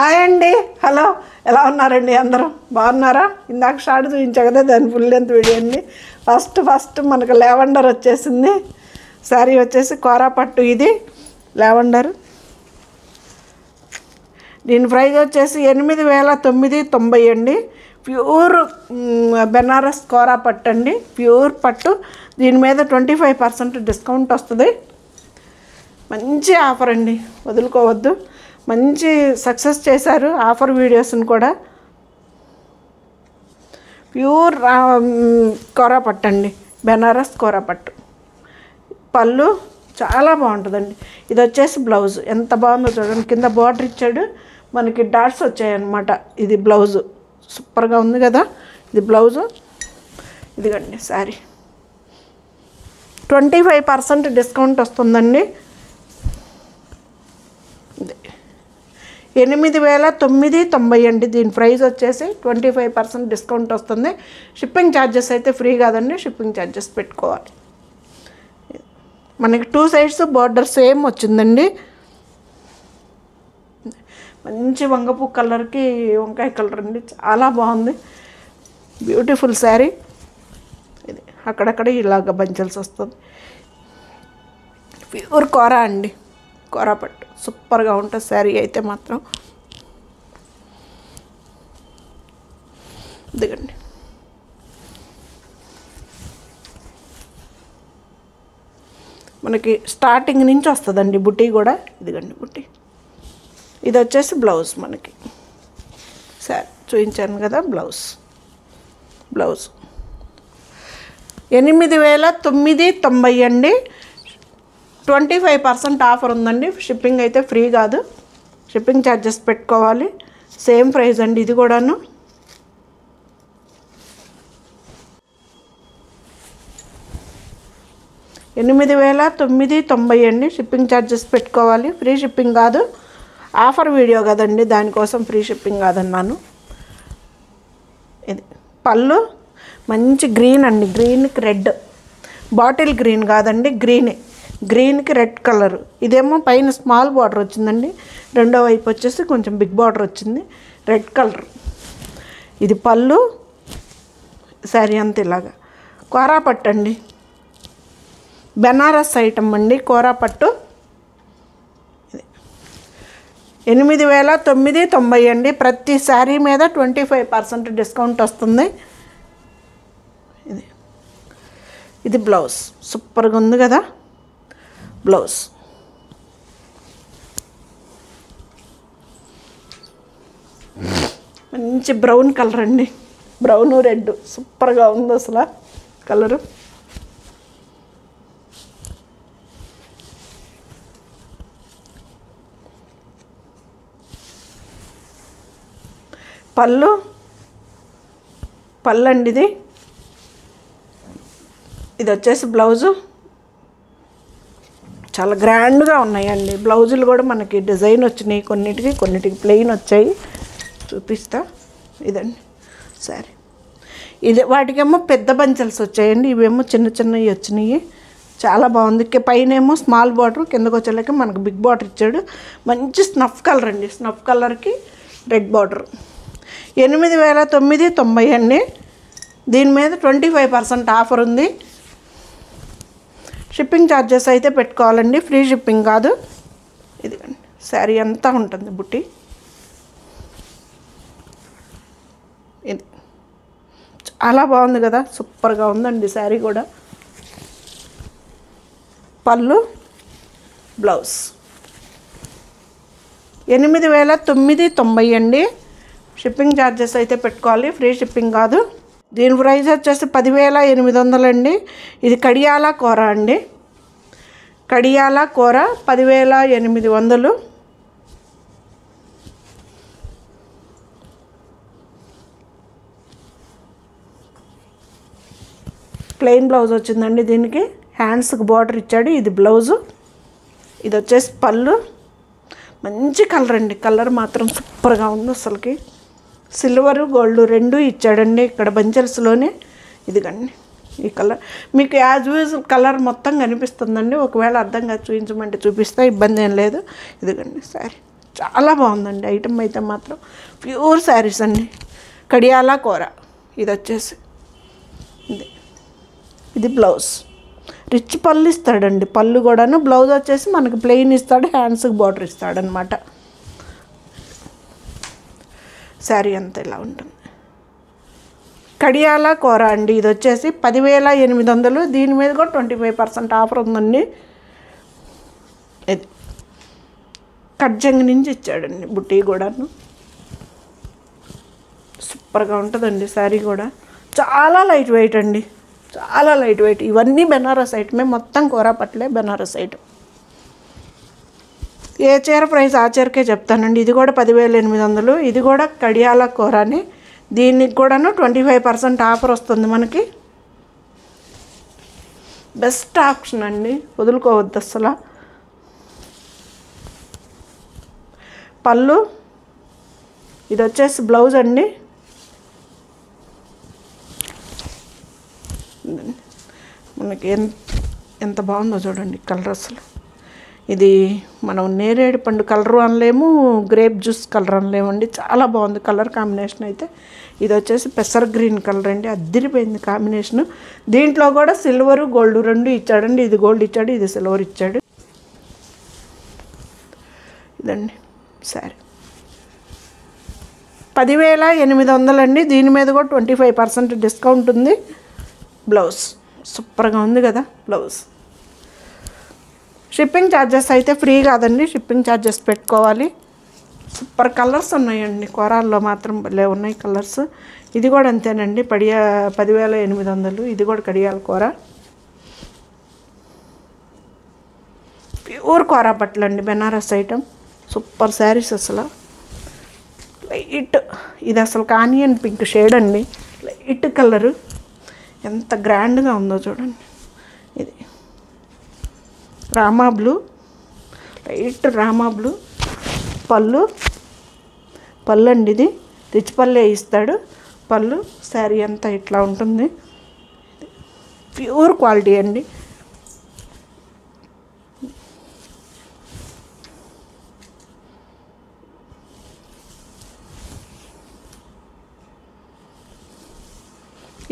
Hi అండి, hello, ఎలా ఉన్నారండి? అందరూ బాగున్నారా? ఇందాక షార్ట్ చూపించా కదా, దాని ఫుల్ లెంత్ వీడియో అండి. ఫస్ట్ మనకు లావెండర్ వచ్చేసింది. శారీ వచ్చేసి కోరా పట్టు, ఇది లావెండర్. దీని ప్రైస్ వచ్చేసి 8,990 అండి. ప్యూర్ బెనారస్ కోరా పట్టు అండి, ప్యూర్ పట్టు. దీని మీద 25% డిస్కౌంట్ వస్తుంది. మంచి ఆఫర్ అండి, వదులుకోవద్దు. మంచి సక్సెస్ చేశారు ఆఫర్ వీడియోస్ని కూడా. ప్యూర్ కోరా పట్టు అండి, బెనారస్ కోరా పట్టు. పళ్ళు చాలా బాగుంటుందండి. ఇది వచ్చేసి బ్లౌజ్ ఎంత బాగుందో చూడండి. కింద బార్డర్ ఇచ్చాడు, మనకి డాట్స్ వచ్చాయన్నమాట. ఇది బ్లౌజు సూపర్గా ఉంది కదా. ఇది బ్లౌజు, ఇదిగండి శారీ. 25% డిస్కౌంట్ వస్తుందండి. 8,990 అండి. దీని ప్రైస్ వచ్చేసి 25% డిస్కౌంట్ వస్తుంది. షిప్పింగ్ ఛార్జెస్ అయితే ఫ్రీ కాదండి, షిప్పింగ్ ఛార్జెస్ పెట్టుకోవాలి. మనకి 2 సైడ్స్ బార్డర్ సేమ్ వచ్చిందండి. మంచి వంగపు కలర్కి వంకాయ కలర్ అండి, చాలా బాగుంది. బ్యూటిఫుల్ శారీ. ఇది అక్కడక్కడ ఇలాగ బంచల్స్ వస్తుంది. ప్యూర్ కోరా అండి, కోరా పట్టు సూపర్గా ఉంటుంది శారీ అయితే మాత్రం. ఇదిగండి మనకి స్టార్టింగ్ నుంచి వస్తుందండి బుట్టి కూడా. ఇదిగండి బుట్టి. ఇది వచ్చేసి బ్లౌజ్ మనకి. సరే చూపించాను కదా బ్లౌజ్. 8,990 అండి. 25% ఆఫర్ ఉందండి. షిప్పింగ్ అయితే ఫ్రీ కాదు, షిప్పింగ్ ఛార్జెస్ పెట్టుకోవాలి. సేమ్ ప్రైస్ అండి ఇది కూడాను. $8,990 అండి. షిప్పింగ్ ఛార్జెస్ పెట్టుకోవాలి, ఫ్రీ షిప్పింగ్ కాదు. ఆఫర్ వీడియో కదండి, దానికోసం ఫ్రీ షిప్పింగ్ కాదన్నాను. ఇది పళ్ళు మంచి గ్రీన్ అండి, గ్రీన్కి రెడ్. బాటిల్ గ్రీన్ కాదండి, గ్రీన్కి రెడ్ కలరు. ఇదేమో పైన స్మాల్ బార్డర్ వచ్చిందండి, రెండో వైపు వచ్చేసి కొంచెం బిగ్ బార్డర్ వచ్చింది, రెడ్ కలర్. ఇది పళ్ళు, శారీ అంత ఇలాగా. కోరా పట్టు అండి, బెనారస్ ఐటమ్ అండి, కోరా పట్టు. 8,990 అండి. ప్రతి శారీ మీద 25% డిస్కౌంట్ వస్తుంది. ఇది బ్లౌజ్ సూపర్గా ఉంది కదా. బ్లౌజ్ మంచి బ్రౌన్ కలర్ అండి, బ్రౌను రెడ్ సూపర్గా ఉంది అసలు కలరు. పళ్ళు అండి ఇది వచ్చేసి బ్లౌజు. చాలా గ్రాండ్గా ఉన్నాయండి బ్లౌజులు కూడా. మనకి డిజైన్ వచ్చినాయి, కొన్నిటికి ప్లెయిన్ వచ్చాయి. చూపిస్తా. ఇదండి సరే. ఇది వాటికేమో పెద్ద బంచల్స్ వచ్చాయండి, ఇవేమో చిన్నవి వచ్చినాయి. చాలా బాగుంది. పైన ఏమో స్మాల్ బార్డర్, కిందకు వచ్చేలాగా మనకు బిగ్ బార్డర్ ఇచ్చాడు. మంచి స్నఫ్ కలర్ అండి, స్నఫ్ కలర్కి రెడ్ బార్డర్. 8,990 అండి. దీని మీద 25% ఆఫర్ ఉంది. షిప్పింగ్ ఛార్జెస్ అయితే పెట్టుకోవాలండి, ఫ్రీ షిప్పింగ్ కాదు. ఇదిగండి శారీ అంతా ఉంటుంది బుట్టి. ఇది చాలా బాగుంది కదా, సూపర్గా ఉందండి శారీ కూడా. పళ్ళు, బ్లౌజ్. 8,990 అండి. షిప్పింగ్ ఛార్జెస్ అయితే పెట్టుకోవాలి, ఫ్రీ షిప్పింగ్ కాదు. దీని ప్రైస్ వచ్చేసి 10,800 అండి. ఇది కడియాల కూర అండి, కడియాల కూర 10,800. ప్లెయిన్ బ్లౌజ్ వచ్చిందండి. దీనికి హ్యాండ్స్కి బార్డర్ ఇచ్చాడు. ఇది బ్లౌజు. ఇది వచ్చేసి పళ్ళు. మంచి కలర్ అండి, కలర్ మాత్రం సూపర్గా ఉంది అసలుకి. సిల్వరు గోల్డ్ రెండు ఇచ్చాడండి ఇక్కడ బంచల్స్లోనే. ఇదిగండి ఈ కలర్ మీకు యాజ్ యూజువల్ కలర్ మొత్తం కనిపిస్తుందండి. ఒకవేళ అర్థం కాదు చూపించమంటే చూపిస్తా, ఇబ్బంది ఏం లేదు. ఇదిగండి సారీ చాలా బాగుందండి ఐటమ్ అయితే మాత్రం. ప్యూర్ శారీస్ అండి. కడియాలా కూర ఇది వచ్చేసి ఇది బ్లౌజ్. రిచ్ పళ్ళు ఇస్తాడండి. పళ్ళు కూడాను. బ్లౌజ్ వచ్చేసి మనకి ప్లెయిన్ ఇస్తాడు. హ్యాండ్స్కి బార్డర్ ఇస్తాడనమాట. శారీ అంతా ఇలా ఉంటుంది. కడియాలా కూర అండి. ఇది వచ్చేసి 10,800. దీని మీద కూడా 25% ఆఫర్ ఉందండి. ఇది కట్జంగ్ నుంచి ఇచ్చాడండి బుట్టి కూడాను. సూపర్గా ఉంటుందండి శారీ కూడా. చాలా లైట్ వెయిట్ అండి. చాలా లైట్ వెయిట్. ఇవన్నీ బెనారస్ ఐటమే. మొత్తం కూర పట్లే బెనారస్ ఐటమ్. ఏ చీర ప్రైస్ ఆ చీరకే చెప్తానండి. ఇది కూడా 10,800. ఇది కూడా కడియాల కూరని. దీనికి కూడాను 25% ఆఫర్ వస్తుంది మనకి. బెస్ట్ ఆప్షన్ అండి. వదులుకోవద్దు అసలు. పళ్ళు ఇది వచ్చేసి బ్లౌజ్ అండి. మనకి ఎంత బాగుందో చూడండి కలర్ అసలు. ఇది మనం నేరేడు పండు కలర్ అనలేము, గ్రేప్ జ్యూస్ కలర్ అనలేమండి. చాలా బాగుంది కలర్ కాంబినేషన్ అయితే. ఇది వచ్చేసి పెసర్ గ్రీన్ కలర్ అండి. అద్దిరిపోయింది కాంబినేషను. దీంట్లో కూడా సిల్వరు గోల్డ్ రెండు ఇచ్చాడండి. ఇది గోల్డ్ ఇచ్చాడు, ఇది సిల్వర్ ఇచ్చాడు. ఇదండి సరే. 10,800 అండి. దీని మీద కూడా 25% డిస్కౌంట్ ఉంది. బ్లౌజ్ సూపర్గా ఉంది కదా బ్లౌజ్. షిప్పింగ్ ఛార్జెస్ అయితే ఫ్రీ కాదండి. షిప్పింగ్ ఛార్జెస్ పెట్టుకోవాలి. సూపర్ కలర్స్ ఉన్నాయండి. కూరల్లో మాత్రం భలే ఉన్నాయి కలర్స్. ఇది కూడా అంతేనండి. 10,800. ఇది కూడా కడియాల కూర. ప్యూర్ కూర బట్టలు అండి. బెనారస్ ఐటమ్. సూపర్ శారీస్ అసలు. లైట్ ఇది అసలు ఆనియన్ పింక్ షేడ్ అండి. Light colour. ఎంత గ్రాండ్గా ఉందో చూడండి. ఇది Rama blue, light Rama blue. పళ్ళు అండి. ఇది రిచ్ పళ్ళే ఇస్తాడు పళ్ళు. శారీ అంతా ఇట్లా ఉంటుంది. ప్యూర్ క్వాలిటీ అండి.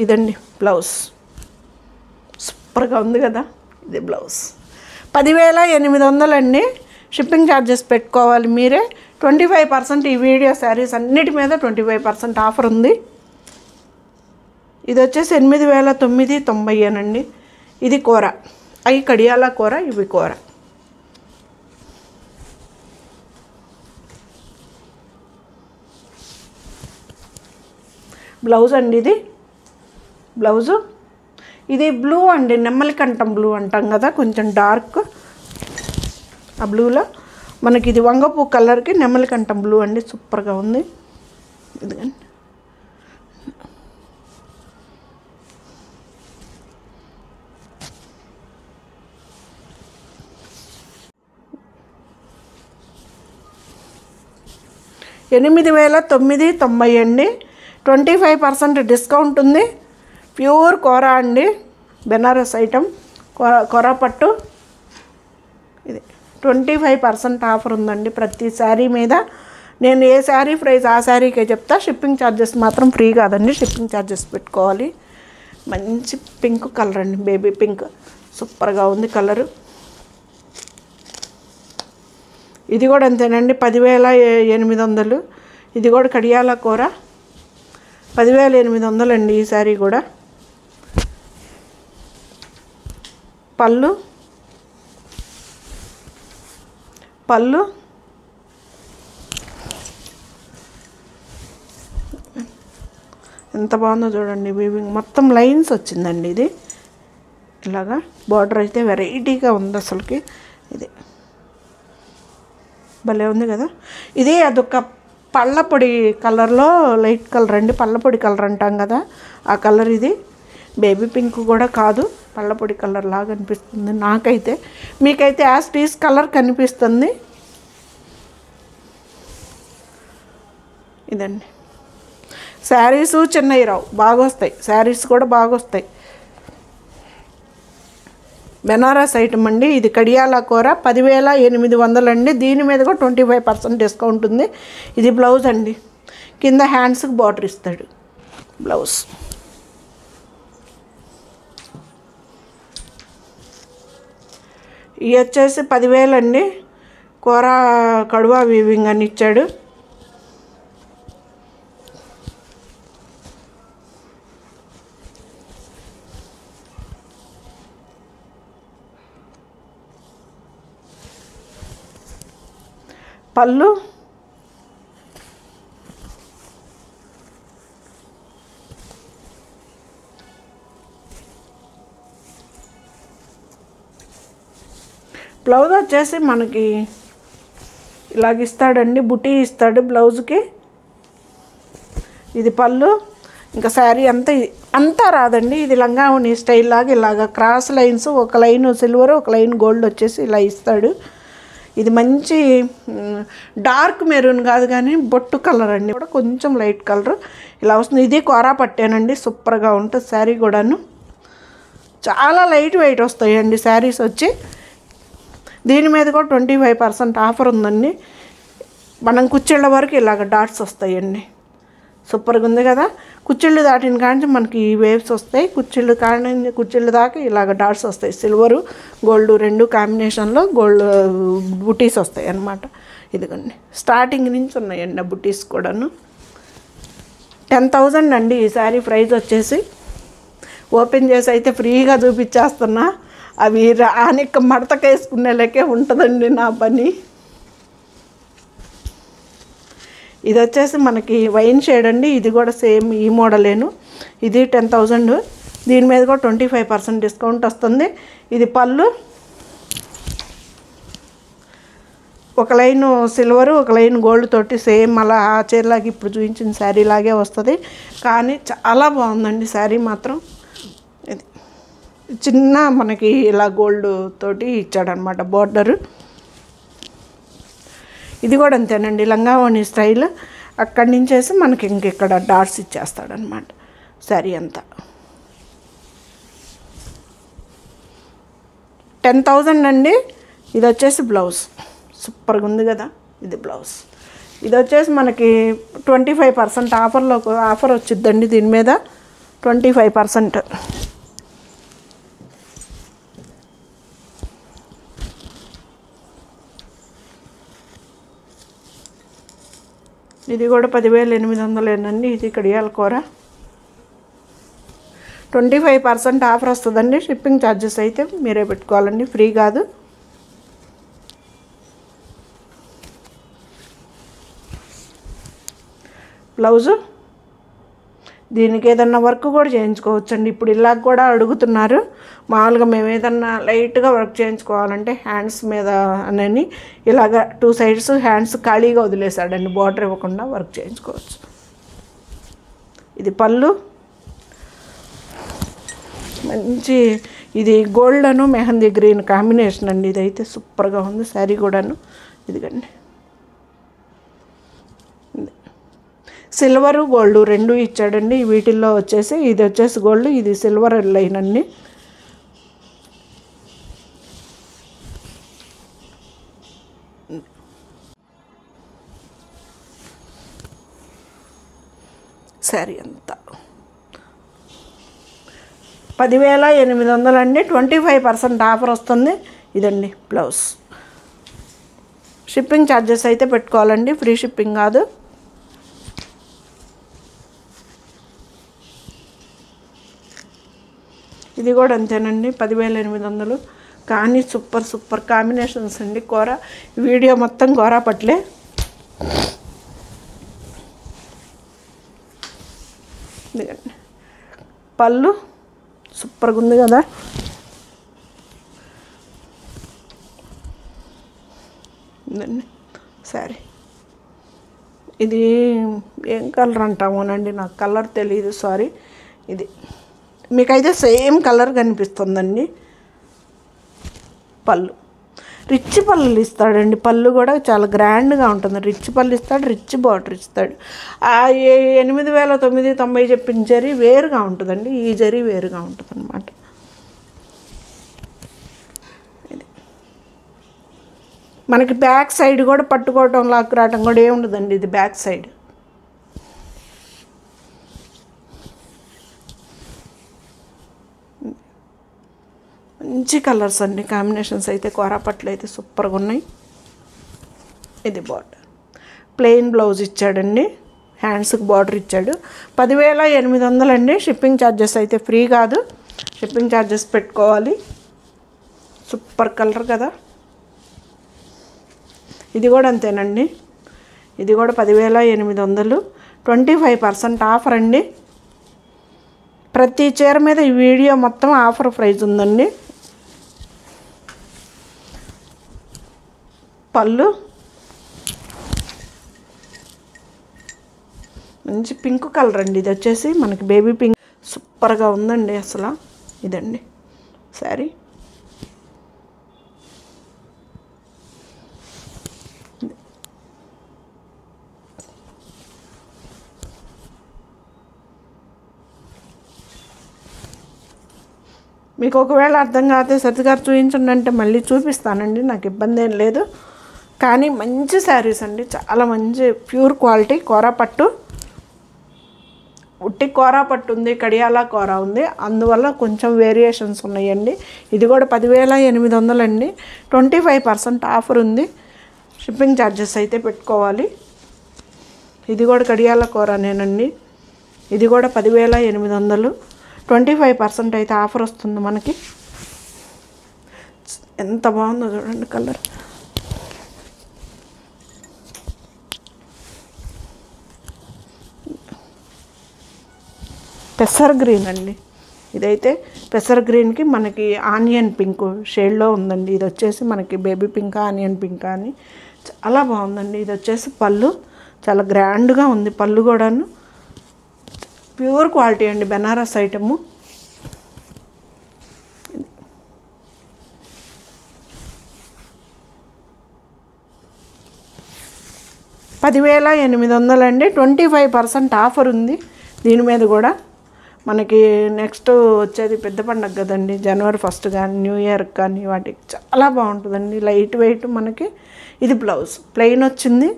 ఇదండి బ్లౌజ్. సూపర్గా ఉంది కదా. ఇది బ్లౌజ్. 10,800 అండి. షిప్పింగ్ ఛార్జెస్ పెట్టుకోవాలి మీరే. 25% ఈ వీడియో శారీస్ అన్నిటి మీద 25% ఆఫర్ ఉంది. ఇది వచ్చేసి 8,990 అండి. ఇది కూర. అవి కడియాల కూర, ఇవి కూర. బ్లౌజ్ అండి. ఇది బ్లౌజు. ఇది బ్లూ అండి. నెమ్మలి కంఠం బ్లూ అంటాం కదా, కొంచెం డార్క్. ఆ బ్లూలో మనకి ఇది వంగపూ కలర్కి నెమ్మలి కంఠం బ్లూ అండి. సూపర్గా ఉంది. ఇదిగండి. $8,990 అండి. 25% డిస్కౌంట్ ఉంది. ప్యూర్ కూర అండి. బెనారస్ ఐటమ్. కూర పట్టు. ఇది 25% ఆఫర్ ఉందండి ప్రతి శారీ మీద. నేను ఏ శారీ ప్రైస్ ఆ శారీకే చెప్తా. షిప్పింగ్ ఛార్జెస్ మాత్రం ఫ్రీ కాదండి. షిప్పింగ్ ఛార్జెస్ పెట్టుకోవాలి. మంచి పింక్ కలర్ అండి. Baby pink. సూపర్గా ఉంది కలరు. ఇది కూడా అంతేనండి. 10,800. ఇది కూడా కడియాల కూర. 10,800 అండి ఈ శారీ కూడా. పళ్ళు ఎంత బాగుందో చూడండి. వీవింగ్ మొత్తం లైన్స్ వచ్చిందండి. ఇది ఇలాగా బార్డర్ అయితే వెరైటీగా ఉంది అసలుకి. ఇది భలే ఉంది కదా. ఇది అదొక పళ్ళపొడి కలర్లో లైట్ కలర్ అండి. పళ్ళపొడి కలర్ అంటాం కదా, ఆ కలర్ ఇది. బేబీ పింక్ కూడా కాదు, పళ్ళపొడి కలర్ లాగా అనిపిస్తుంది నాకైతే. మీకైతే యాజ్ టీస్ కలర్ కనిపిస్తుంది. ఇదండి శారీసు. చిన్నవి రావు, బాగా వస్తాయి శారీస్ కూడా బాగా వస్తాయి. బెనారస్ ఐటమ్ అండి. ఇది కడియాల కూర 10,800 అండి. దీని మీద కూడా 25% డిస్కౌంట్ ఉంది. ఇది బ్లౌజ్ అండి. కింద హ్యాండ్స్కి బార్డర్ ఇస్తాడు బ్లౌజ్. ఇవి వచ్చేసి 10,000 అండి. కూర కడువా వీవింగ్ అని ఇచ్చాడు. పళ్ళు బ్లౌజ్ వచ్చేసి మనకి ఇలాగ ఇస్తాడండి. బుటీ ఇస్తాడు బ్లౌజ్కి. ఇది పళ్ళు. ఇంకా శారీ అంతా రాదండి. ఇది లంగావోణి స్టైల్ లాగా ఇలాగ క్రాస్ లైన్స్, ఒక లైన్ సిల్వర్, ఒక లైన్ గోల్డ్ వచ్చేసి ఇలా ఇస్తాడు. ఇది మంచి డార్క్ మెరూన్ కాదు కానీ బొట్టు కలర్ అండి. కూడా కొంచెం లైట్ కలర్ ఇలా వస్తుంది. ఇది కోరా పట్టానండి. సూపర్గా ఉంటుంది శారీ కూడాను. చాలా లైట్ వెయిట్ వస్తాయండి శారీస్ వచ్చి. దీని మీద కూడా 25% ఆఫర్ ఉందండి. మనం కుచ్చిళ్ళ వరకు ఇలాగ డాట్స్ వస్తాయండి. సూపర్గా ఉంది కదా. కుచ్చిళ్ళు దాటిన కాంచి మనకి వేవ్స్ వస్తాయి. కుచ్చిళ్ళు దాకా ఇలాగ డాట్స్ వస్తాయి. సిల్వరు గోల్డ్ రెండు కాంబినేషన్లో గోల్డ్ బుటీస్ వస్తాయి అన్నమాట. ఇదిగోండి స్టార్టింగ్ నుంచి ఉన్నాయండి ఆ బుటీస్ కూడాను. 10,000 అండి ఈ శారీ ప్రైస్ వచ్చేసి. ఓపెన్ చేసి అయితే ఫ్రీగా చూపించేస్తున్నా. అవి రానిక మడతకేసుకునే లెక్కే ఉంటుందండి నా పని. ఇది వచ్చేసి మనకి వైన్ షేడ్ అండి. ఇది కూడా సేమ్ ఈ మోడలేను. ఇది 10,000. దీని మీద కూడా 25% డిస్కౌంట్ వస్తుంది. ఇది పళ్ళు. ఒక లైన్ సిల్వరు, ఒక లైన్ గోల్డ్ తోటి సేమ్ అలా ఆ చీరలాగా ఇప్పుడు చూపించిన శారీ లాగే వస్తుంది. కానీ చాలా బాగుందండి శారీ మాత్రం. ఇది చిన్న మనకి ఇలా గోల్డ్ తోటి ఇచ్చాడనమాట బోర్డరు. ఇది కూడా అంతేనండి లంగావోణి స్టైల్. అక్కడి నుంచేసి మనకి ఇక్కడ డాట్స్ ఇచ్చేస్తాడనమాట శారీ అంతా. 10,000 అండి. ఇది వచ్చేసి బ్లౌజ్. సూపర్గా ఉంది కదా. ఇది బ్లౌజ్. ఇది వచ్చేసి మనకి 25% ఆఫర్ వచ్చిద్దండి. దీని మీద 25%. ఇది కూడా 10,800 అండి. ఇది కడియాల కూర. 25% ఆఫర్ వస్తుందండి. షిప్పింగ్ ఛార్జెస్ అయితే మీరే పెట్టుకోవాలండి, ఫ్రీ కాదు. బ్లౌజు దీనికి ఏదన్నా వర్క్ కూడా చేయించుకోవచ్చండి. ఇప్పుడు ఇలాగ కూడా అడుగుతున్నారు. మామూలుగా మేము ఏదన్నా లైట్గా వర్క్ చేయించుకోవాలంటే హ్యాండ్స్ మీద అని ఇలాగ 2 సైడ్స్ హ్యాండ్స్ ఖాళీగా వదిలేసాడండి. బార్డర్ ఇవ్వకుండా వర్క్ చేయించుకోవచ్చు. ఇది పళ్ళు. మంచి ఇది గోల్డను మెహందీ గ్రీన్ కాంబినేషన్ అండి. ఇదైతే సూపర్గా ఉంది శారీ కూడాను. ఇదిగండి సిల్వరు గోల్డ్ రెండు ఇచ్చాడండి. వీటిల్లో వచ్చేసి ఇది వచ్చేసి గోల్డ్, ఇది సిల్వర్ లైన్ అండి. శారీ అంతా 10,800 అండి. 25% ఆఫర్ వస్తుంది. ఇదండి బ్లౌజ్. షిప్పింగ్ ఛార్జెస్ అయితే పెట్టుకోవాలండి, ఫ్రీ షిప్పింగ్ కాదు. ఇది కూడా అంతేనండి 10,800. కానీ సూపర్ కాంబినేషన్స్ అండి. కూర వీడియో మొత్తం కూర పట్లే. పళ్ళు సూపర్గా ఉంది కదా. సరే ఇది ఏం కలర్ అంటామోనండి, నాకు కలర్ తెలియదు, సారీ. ఇది మీకైతే సేమ్ కలర్ కనిపిస్తుందండి. పళ్ళు రిచ్ పళ్ళు ఇస్తాడండి. పళ్ళు కూడా చాలా గ్రాండ్గా ఉంటుంది. రిచ్ పళ్ళు ఇస్తాడు, రిచ్ బార్డర్ ఇస్తాడు. 8,990 చెప్పిన జరీ వేరుగా ఉంటుందండి. ఈ జరీ వేరుగా ఉంటుంది అన్నమాట. మనకి బ్యాక్ సైడ్ కూడా పట్టుకోవటం లాక్ రావటం కూడా ఏముండదండి. ఇది బ్యాక్ సైడ్. మంచి కలర్స్ అండి, కాంబినేషన్స్ అయితే కోరా పట్లు అయితే సూపర్గా ఉన్నాయి. ఇది బార్డర్, ప్లెయిన్ బ్లౌజ్ ఇచ్చాడండి, హ్యాండ్స్కి బార్డర్ ఇచ్చాడు. 10,800 అండి. షిప్పింగ్ ఛార్జెస్ అయితే ఫ్రీ కాదు, షిప్పింగ్ ఛార్జెస్ పెట్టుకోవాలి. సూపర్ కలర్ కదా. ఇది కూడా అంతేనండి, ఇది కూడా 10,800. 25% ఆఫర్ అండి. ప్రతి చీర మీద ఈ వీడియో మొత్తం ఆఫర్ ప్రైస్ ఉందండి. పళ్ళు మంచి పింక్ కలర్ అండి. ఇది వచ్చేసి మనకి బేబీ పింక్, సూపర్గా ఉందండి అసలు. ఇదండి శారీ. మీకు ఒకవేళ అర్థం కాకపోతే సత్యగారు చూపించండి అంటే మళ్ళీ చూపిస్తానండి, నాకు ఇబ్బంది ఏం లేదు. కానీ మంచి శారీస్ అండి, చాలా మంచి ప్యూర్ క్వాలిటీ కోరా పట్టు. ఉట్టి కోరా పట్టు ఉంది, కడియాలా కోరా ఉంది, అందువల్ల కొంచెం వేరియేషన్స్ ఉన్నాయండి. ఇది కూడా 10,800 అండి. 25% ఆఫర్ ఉంది. షిప్పింగ్ ఛార్జెస్ అయితే పెట్టుకోవాలి. ఇది కూడా కడియాల కోరానేనండి. ఇది కూడా 10,800. 25% అయితే ఆఫర్ వస్తుంది మనకి. ఎంత బాగుందో చూడండి కలర్. పెసర్ గ్రీన్ అండి. ఇదైతే పెసర్ గ్రీన్కి మనకి ఆనియన్ పింక్ షేడ్లో ఉందండి. ఇది వచ్చేసి మనకి బేబీ పింక్, ఆనియన్ పింక్ అని చాలా బాగుందండి. ఇది వచ్చేసి పళ్ళు, చాలా గ్రాండ్గా ఉంది పళ్ళు కూడాను. ప్యూర్ క్వాలిటీ అండి, బెనారస్ ఐటము. 10,800 అండి. 25% ఆఫర్ ఉంది దీని మీద కూడా. మనకి నెక్స్ట్ వచ్చేది పెద్ద పండుగ కదండి, January 1 కానీ న్యూ ఇయర్ కానీ వాటికి చాలా బాగుంటుందండి. లైట్ వెయిట్ మనకి. ఇది బ్లౌజ్ ప్లెయిన్ వచ్చింది,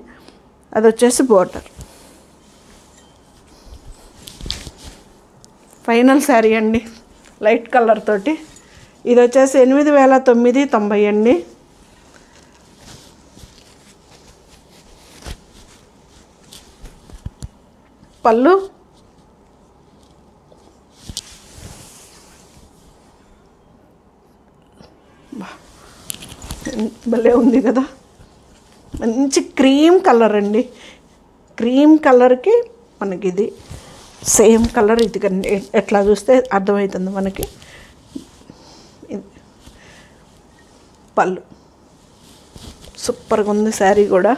అది వచ్చేసి బోర్డర్. ఫైనల్ శారీ అండి, లైట్ కలర్ తోటి. ఇది వచ్చేసి 8,990 అండి. పళ్ళు భలే ఉంది కదా, మంచి క్రీమ్ కలర్ అండి. క్రీమ్ కలర్కి మనకి ఇది సేమ్ కలర్. ఇది ఎట్లా చూస్తే అర్థమవుతుంది మనకి. పళ్ళు సూపర్గా ఉంది శారీ కూడా.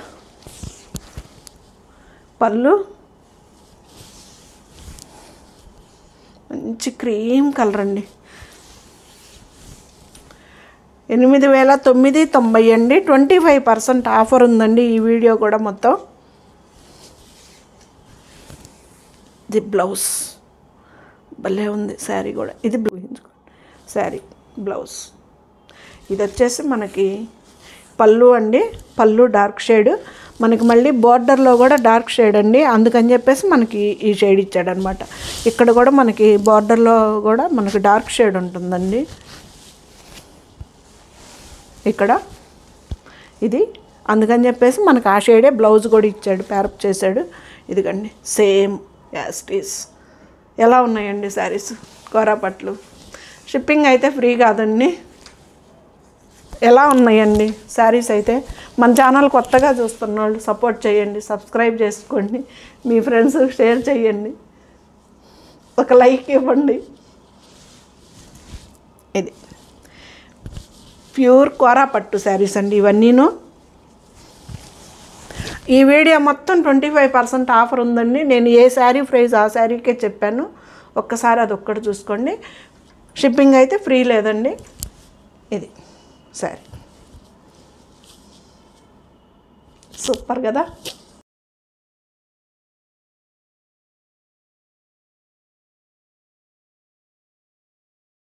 పళ్ళు మంచి క్రీమ్ కలర్ అండి. 8,990 అండి. 25% ఆఫర్ ఉందండి ఈ వీడియో కూడా మొత్తం. ఇది బ్లౌజ్ భలే ఉంది శారీ కూడా. ఇది శారీ బ్లౌజ్. ఇది వచ్చేసి మనకి పళ్ళు అండి. పళ్ళు డార్క్ షేడ్, మనకి మళ్ళీ బార్డర్లో కూడా డార్క్ షేడ్ అండి. అందుకని చెప్పేసి మనకి ఈ షేడ్ ఇచ్చాడనమాట. ఇక్కడ కూడా మనకి బార్డర్లో కూడా మనకి డార్క్ షేడ్ ఉంటుందండి. ఇక్కడ ఇది అందుకని చెప్పేసి మనకు ఆ షేడే బ్లౌజ్ కూడా ఇచ్చాడు, ప్యారప్ చేశాడు. ఇదిగండి సేమ్ యాజ్ ఇట్ ఈస్. ఎలా ఉన్నాయండి శారీస్ కోరా పట్లు? షిప్పింగ్ అయితే ఫ్రీ కాదండి. ఎలా ఉన్నాయండి శారీస్ అయితే? మన ఛానల్ కొత్తగా చూస్తున్న వాళ్ళు సపోర్ట్ చేయండి, సబ్స్క్రైబ్ చేసుకోండి, మీ ఫ్రెండ్స్ షేర్ చేయండి, ఒక లైక్ ఇవ్వండి. ఇది ప్యూర్ కోరా పట్టు శారీస్ అండి ఇవన్నీను. ఈ వీడియో మొత్తం 25% ఆఫర్ ఉందండి. నేను ఏ శారీ ప్రైస్ ఆ శారీకే చెప్పాను, ఒక్కసారి అది ఒక్కటి చూసుకోండి. షిప్పింగ్ అయితే ఫ్రీ లేదండి. ఇది శారీ సూపర్ కదా.